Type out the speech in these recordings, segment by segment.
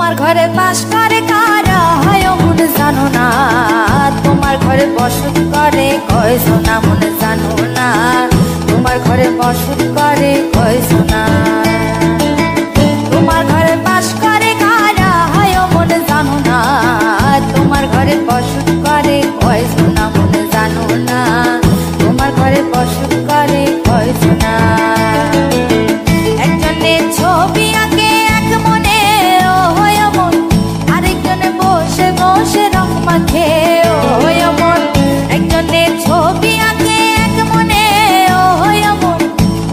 তোমার ঘরে বাস করে কারা হয় মন জানো না, তোমার ঘরে বসত করে কয় সোনা মন জানো না, তোমার ঘরে বসত করে কয় সোনা। তোমার ঘরে বাস করে কারা হয় মন জানো না, তোমার ঘরে বসত করে কয় সোনা মন জানো না, তোমার ঘরে বসত করে কয় সোনা। একজনে ছবি আঁকে এক মনে ও হয় মন, আরেকজনে বসে বসে রং মাখে ও হয় মন। একজনে ছবি আঁকে এক মনে ও হয় মন,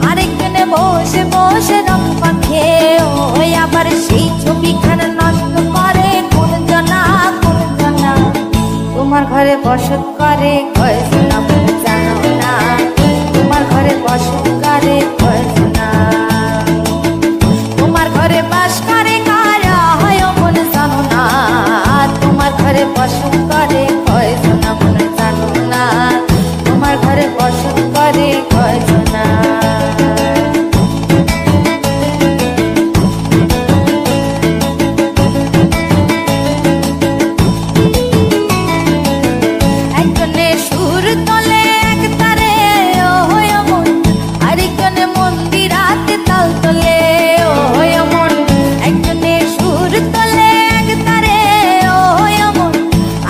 আরেকজনে বসে বসে রং মাখে ও হয়। আবার সেই ছবিখানা নষ্ট করে কোন জনা কোন জনা, তোমার ঘরে বসত করে কয় সোনা মন জানো না, তোমার ঘরে বসত করে কয় সোনা। তোমার ঘরে বাস করে কারা হয় মন জানো না, তোমার ঘরে বসত করে কয় সোনা মন জানো না, তোমার ঘরে বসত করে কয় সোনা। একজনে সুর তোলে এক তারে ও হয় মন, আরেকজনে মন্দিরাতে তাল তোলে ও হয় মন। একজনে সুর তোলে এক তারে ও হয় মন,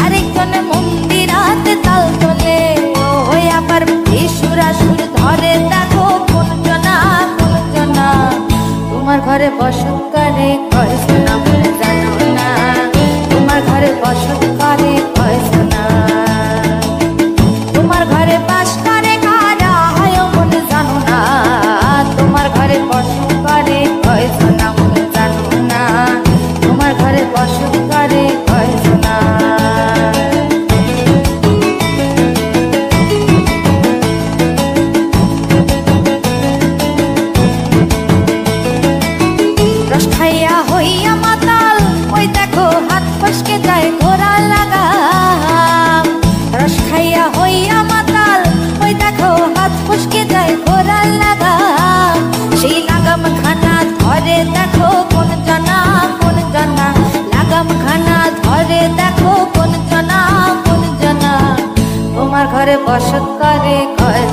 আরেকজনে মন্দিরাতে তাল তোলে ও হয়। আবার বেসুরা সুর ধরে দেখো কোন জনা কোন জনা, তোমার ঘরে বসত করে কয় সোনা মন জানো না, তোমার ঘরে বসত করে কয় সোনা। তোমার ঘরে বাস করে কারা হয় মন জানো না, তোমার ঘরে বসত করে কয় সোনা মন জানো না, তোমার ঘরে বসত করে কয় সোনা। রস খাইয়া হইয়া মাতাল ওই দেখো হাত ফসকে যায় ঘোড়া লাগাম। রস খাইয়া হইয়া মাতাল ওই দেখো হাত ফসকে যায় ঘোড়া লাগাম। সেই লাগাম খানা ধরে দেখো কোন জনা কোন জনা, লাগাম খানা ধরে দেখো কোন জনা কোন জনা, তোমার ঘরে বসত করে কয়